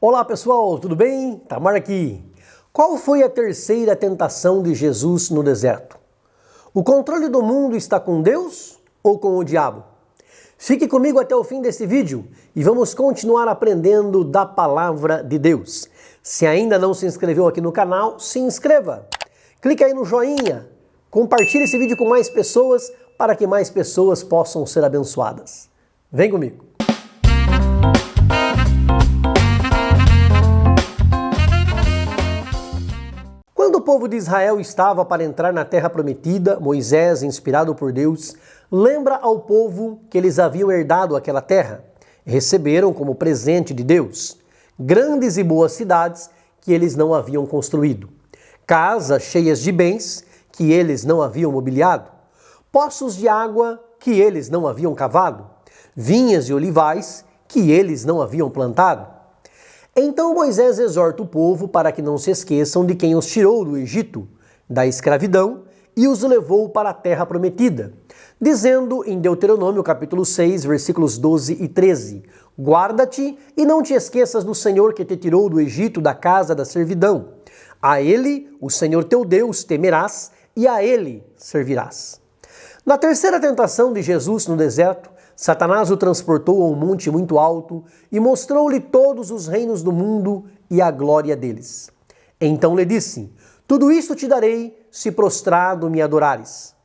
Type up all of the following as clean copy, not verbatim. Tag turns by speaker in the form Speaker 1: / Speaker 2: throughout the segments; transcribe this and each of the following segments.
Speaker 1: Olá pessoal, tudo bem? Tamar aqui. Qual foi a terceira tentação de Jesus no deserto? O controle do mundo está com Deus ou com o diabo? Fique comigo até o fim desse vídeo e vamos continuar aprendendo da palavra de Deus. Se ainda não se inscreveu aqui no canal, se inscreva. Clique aí no joinha, compartilhe esse vídeo com mais pessoas para que mais pessoas possam ser abençoadas. Vem comigo. Quando o povo de Israel estava para entrar na terra prometida, Moisés, inspirado por Deus, lembra ao povo que eles haviam herdado aquela terra. Receberam como presente de Deus grandes e boas cidades que eles não haviam construído, casas cheias de bens que eles não haviam mobiliado, poços de água que eles não haviam cavado, vinhas e olivais que eles não haviam plantado. Então Moisés exorta o povo para que não se esqueçam de quem os tirou do Egito, da escravidão, e os levou para a terra prometida, dizendo em Deuteronômio capítulo 6, versículos 12 e 13, guarda-te e não te esqueças do Senhor que te tirou do Egito, da casa da servidão. A Ele, o Senhor teu Deus, temerás e a Ele servirás. Na terceira tentação de Jesus no deserto, Satanás o transportou a um monte muito alto e mostrou-lhe todos os reinos do mundo e a glória deles. Então lhe disse, tudo isto te darei se prostrado me adorares.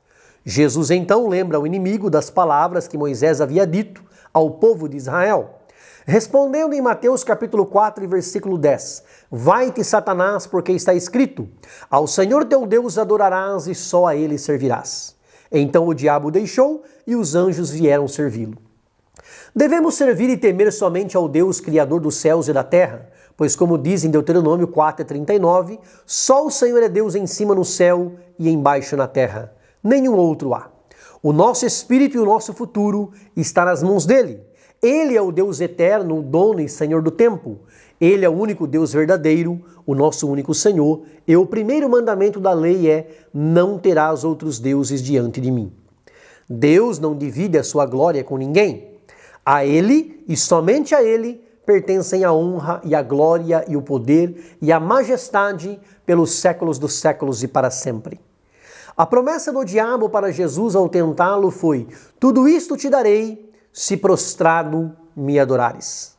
Speaker 1: Jesus então lembra ao inimigo das palavras que Moisés havia dito ao povo de Israel. Respondendo em Mateus capítulo 4 e versículo 10, vai-te Satanás, porque está escrito, ao Senhor teu Deus adorarás e só a Ele servirás. Então o diabo deixou e os anjos vieram servi-lo. Devemos servir e temer somente ao Deus Criador dos céus e da terra, pois como diz em Deuteronômio 4:39, só o Senhor é Deus em cima no céu e embaixo na terra. Nenhum outro há. O nosso espírito e o nosso futuro está nas mãos dele. Ele é o Deus eterno, o dono e Senhor do tempo. Ele é o único Deus verdadeiro, o nosso único Senhor, e o primeiro mandamento da lei é, não terás outros deuses diante de mim. Deus não divide a sua glória com ninguém. A Ele, e somente a Ele, pertencem a honra e a glória e o poder e a majestade pelos séculos dos séculos e para sempre. A promessa do diabo para Jesus ao tentá-lo foi, tudo isto te darei, se prostrado me adorares.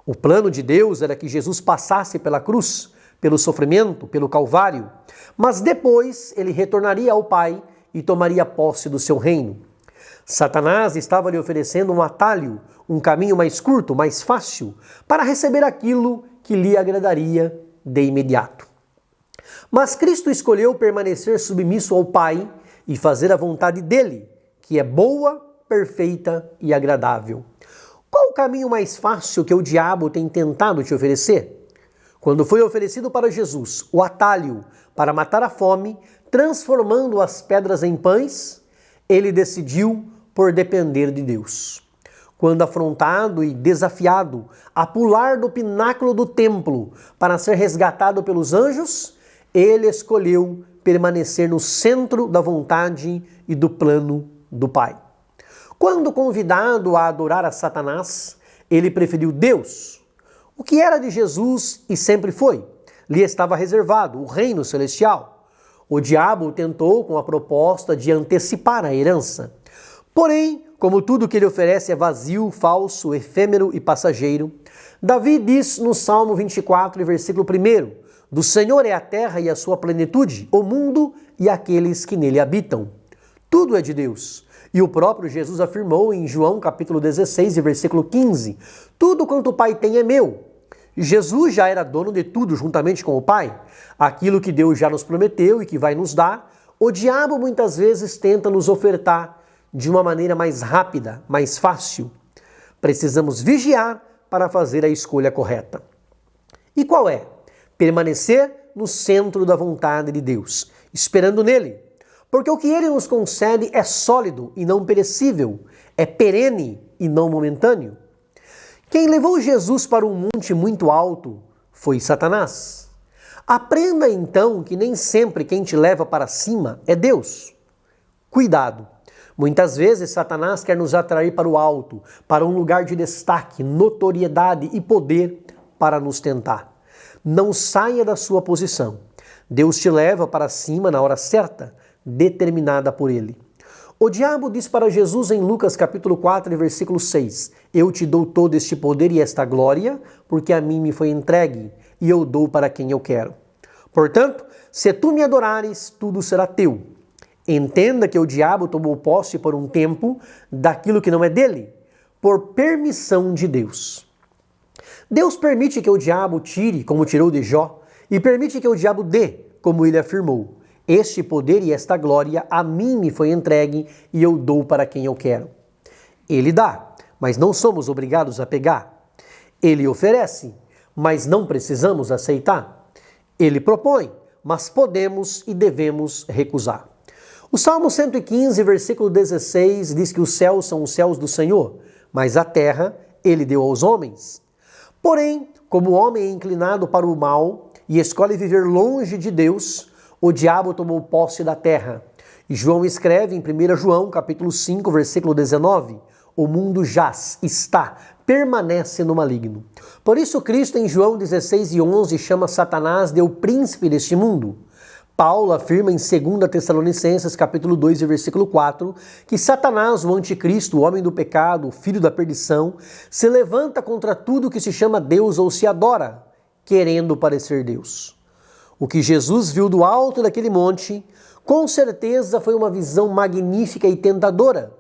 Speaker 1: O plano de Deus era que Jesus passasse pela cruz, pelo sofrimento, pelo Calvário, mas depois ele retornaria ao Pai e tomaria posse do seu reino. Satanás estava lhe oferecendo um atalho, um caminho mais curto, mais fácil, para receber aquilo que lhe agradaria de imediato. Mas Cristo escolheu permanecer submisso ao Pai e fazer a vontade dele, que é boa, perfeita e agradável. Qual o caminho mais fácil que o diabo tem tentado te oferecer? Quando foi oferecido para Jesus o atalho para matar a fome, transformando as pedras em pães, ele decidiu por depender de Deus. Quando afrontado e desafiado a pular do pináculo do templo para ser resgatado pelos anjos, ele escolheu permanecer no centro da vontade e do plano do Pai. Quando convidado a adorar a Satanás, ele preferiu Deus. O que era de Jesus e sempre foi, lhe estava reservado, o reino celestial. O diabo tentou com a proposta de antecipar a herança. Porém, como tudo que ele oferece é vazio, falso, efêmero e passageiro, Davi diz no Salmo 24, versículo 1, do Senhor é a terra e a sua plenitude, o mundo e aqueles que nele habitam. Tudo é de Deus. E o próprio Jesus afirmou em João capítulo 16, versículo 15, tudo quanto o Pai tem é meu. Jesus já era dono de tudo juntamente com o Pai. Aquilo que Deus já nos prometeu e que vai nos dar, o diabo muitas vezes tenta nos ofertar de uma maneira mais rápida, mais fácil. Precisamos vigiar para fazer a escolha correta. E qual é? Permanecer no centro da vontade de Deus, esperando nele. Porque o que ele nos concede é sólido e não perecível, é perene e não momentâneo. Quem levou Jesus para um monte muito alto foi Satanás. Aprenda então que nem sempre quem te leva para cima é Deus. Cuidado! Muitas vezes Satanás quer nos atrair para o alto, para um lugar de destaque, notoriedade e poder para nos tentar. Não saia da sua posição. Deus te leva para cima na hora certa, determinada por Ele. O diabo diz para Jesus em Lucas capítulo 4, versículo 6, eu te dou todo este poder e esta glória, porque a mim me foi entregue, e eu dou para quem eu quero. Portanto, se tu me adorares, tudo será teu. Entenda que o diabo tomou posse por um tempo daquilo que não é dele, por permissão de Deus. Deus permite que o diabo tire, como tirou de Jó, e permite que o diabo dê, como ele afirmou. Este poder e esta glória a mim me foi entregue e eu dou para quem eu quero. Ele dá, mas não somos obrigados a pegar. Ele oferece, mas não precisamos aceitar. Ele propõe, mas podemos e devemos recusar. O Salmo 115, versículo 16, diz que os céus são os céus do Senhor, mas a terra ele deu aos homens. Porém, como o homem é inclinado para o mal e escolhe viver longe de Deus, o diabo tomou posse da terra. E João escreve em 1 João, capítulo 5, versículo 19, o mundo jaz, está, permanece no maligno. Por isso Cristo em João 16 e 11 chama Satanás de o príncipe deste mundo. Paulo afirma em 2 Tessalonicenses, capítulo 2, versículo 4, que Satanás, o anticristo, o homem do pecado, o filho da perdição, se levanta contra tudo que se chama Deus ou se adora, querendo parecer Deus. O que Jesus viu do alto daquele monte, com certeza foi uma visão magnífica e tentadora.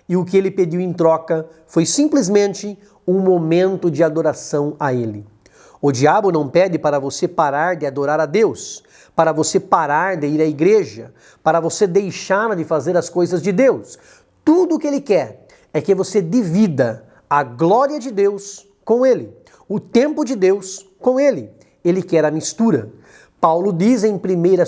Speaker 1: E o que ele pediu em troca foi simplesmente um momento de adoração a ele. O diabo não pede para você parar de adorar a Deus, para você parar de ir à igreja, para você deixar de fazer as coisas de Deus. Tudo o que ele quer é que você divida a glória de Deus com ele, o tempo de Deus com ele. Ele quer a mistura. Paulo diz em 1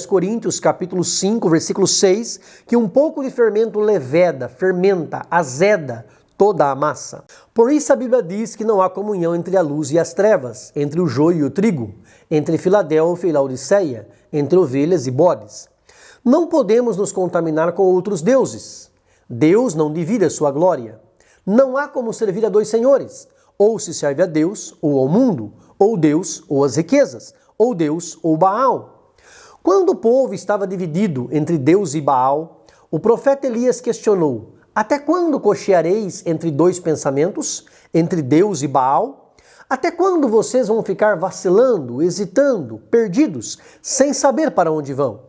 Speaker 1: Coríntios, capítulo 5, versículo 6, que um pouco de fermento leveda, fermenta, azeda toda a massa. Por isso a Bíblia diz que não há comunhão entre a luz e as trevas, entre o joio e o trigo, entre Filadélfia e Laodiceia, entre ovelhas e bodes. Não podemos nos contaminar com outros deuses. Deus não divide a sua glória. Não há como servir a dois senhores. Ou se serve a Deus ou ao mundo, ou Deus ou as riquezas, ou Deus ou Baal. Quando o povo estava dividido entre Deus e Baal, o profeta Elias questionou, até quando cocheareis entre dois pensamentos, entre Deus e Baal? Até quando vocês vão ficar vacilando, hesitando, perdidos, sem saber para onde vão?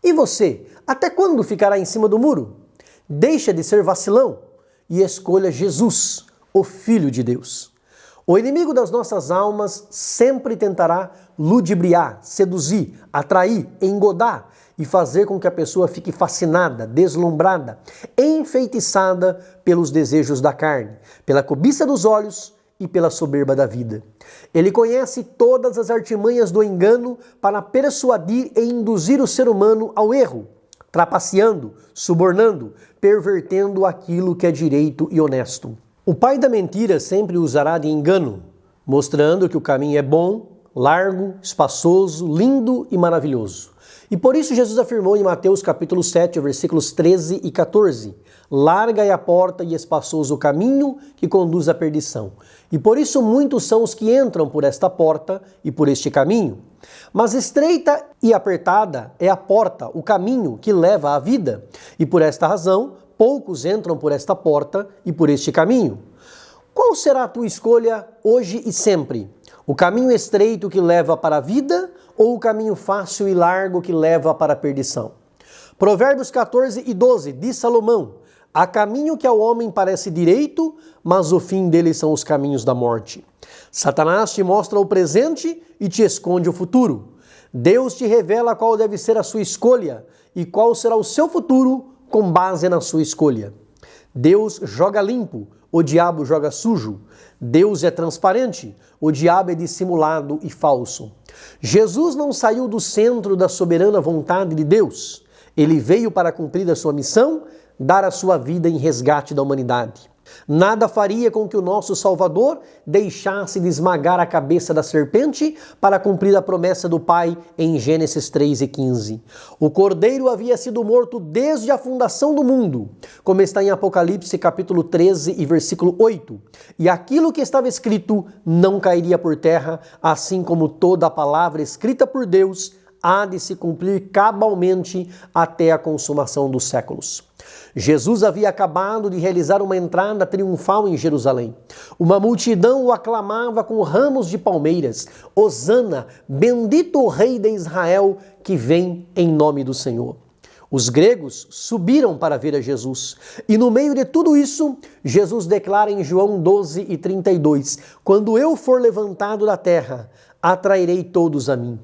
Speaker 1: E você, até quando ficará em cima do muro? Deixa de ser vacilão e escolha Jesus, o Filho de Deus. O inimigo das nossas almas sempre tentará ludibriar, seduzir, atrair, engodar e fazer com que a pessoa fique fascinada, deslumbrada, enfeitiçada pelos desejos da carne, pela cobiça dos olhos e pela soberba da vida. Ele conhece todas as artimanhas do engano para persuadir e induzir o ser humano ao erro, trapaceando, subornando, pervertendo aquilo que é direito e honesto. O pai da mentira sempre usará de engano, mostrando que o caminho é bom, largo, espaçoso, lindo e maravilhoso. E por isso Jesus afirmou em Mateus capítulo 7, versículos 13 e 14, larga é a porta e espaçoso o caminho que conduz à perdição. E por isso muitos são os que entram por esta porta e por este caminho. Mas estreita e apertada é a porta, o caminho que leva à vida. E por esta razão, poucos entram por esta porta e por este caminho. Qual será a tua escolha hoje e sempre? O caminho estreito que leva para a vida ou o caminho fácil e largo que leva para a perdição? Provérbios 14 e 12 diz Salomão, há caminho que ao homem parece direito, mas o fim dele são os caminhos da morte. Satanás te mostra o presente e te esconde o futuro. Deus te revela qual deve ser a sua escolha e qual será o seu futuro com base na sua escolha. Deus joga limpo, o diabo joga sujo. Deus é transparente, o diabo é dissimulado e falso. Jesus não saiu do centro da soberana vontade de Deus. Ele veio para cumprir a sua missão, dar a sua vida em resgate da humanidade. Nada faria com que o nosso Salvador deixasse de esmagar a cabeça da serpente para cumprir a promessa do Pai em Gênesis 3:15. O Cordeiro havia sido morto desde a fundação do mundo, como está em Apocalipse capítulo 13 e versículo 8. E aquilo que estava escrito não cairia por terra, assim como toda a palavra escrita por Deus há de se cumprir cabalmente até a consumação dos séculos. Jesus havia acabado de realizar uma entrada triunfal em Jerusalém. Uma multidão o aclamava com ramos de palmeiras. Hosana, bendito o Rei de Israel que vem em nome do Senhor. Os gregos subiram para ver a Jesus. E no meio de tudo isso, Jesus declara em João 12:32, quando eu for levantado da terra, atrairei todos a mim.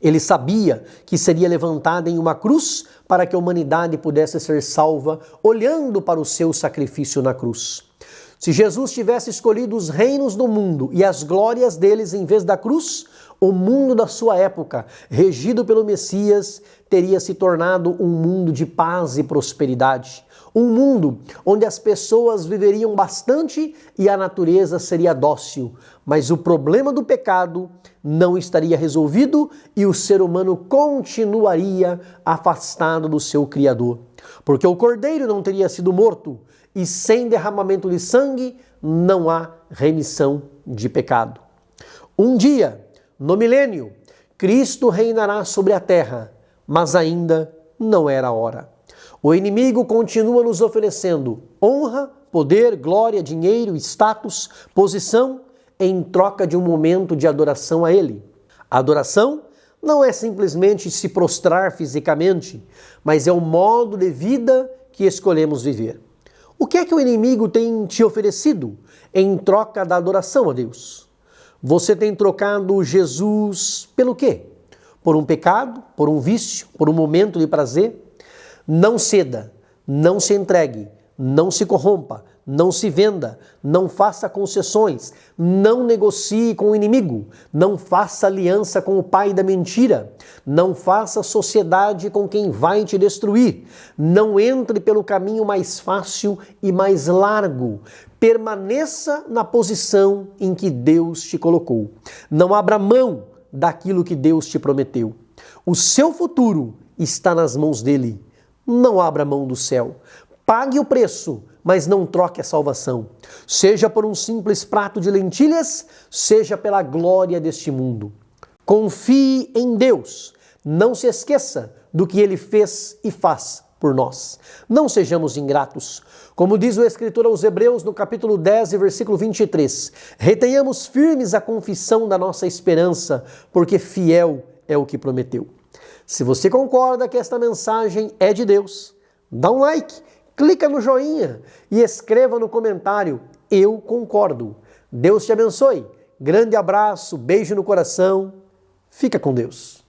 Speaker 1: Ele sabia que seria levantado em uma cruz para que a humanidade pudesse ser salva, olhando para o seu sacrifício na cruz. Se Jesus tivesse escolhido os reinos do mundo e as glórias deles em vez da cruz, o mundo da sua época, regido pelo Messias, teria se tornado um mundo de paz e prosperidade. Um mundo onde as pessoas viveriam bastante e a natureza seria dócil. Mas o problema do pecado não estaria resolvido e o ser humano continuaria afastado do seu Criador. Porque o Cordeiro não teria sido morto e sem derramamento de sangue não há remissão de pecado. Um dia, no milênio, Cristo reinará sobre a terra, mas ainda não era a hora. O inimigo continua nos oferecendo honra, poder, glória, dinheiro, status, posição, em troca de um momento de adoração a Ele. A adoração não é simplesmente se prostrar fisicamente, mas é o modo de vida que escolhemos viver. O que é que o inimigo tem te oferecido em troca da adoração a Deus? Você tem trocado Jesus pelo quê? Por um pecado, por um vício, por um momento de prazer? Não ceda, não se entregue, não se corrompa, não se venda, não faça concessões, não negocie com o inimigo, não faça aliança com o pai da mentira, não faça sociedade com quem vai te destruir, não entre pelo caminho mais fácil e mais largo, permaneça na posição em que Deus te colocou, não abra mão daquilo que Deus te prometeu. O seu futuro está nas mãos dele. Não abra mão do céu. Pague o preço, mas não troque a salvação. Seja por um simples prato de lentilhas, seja pela glória deste mundo. Confie em Deus. Não se esqueça do que Ele fez e faz por nós. Não sejamos ingratos. Como diz o escritor aos Hebreus no capítulo 10 e versículo 23, retenhamos firmes a confissão da nossa esperança, porque fiel é o que prometeu. Se você concorda que esta mensagem é de Deus, dá um like, clica no joinha e escreva no comentário, eu concordo. Deus te abençoe. Grande abraço, beijo no coração. Fica com Deus.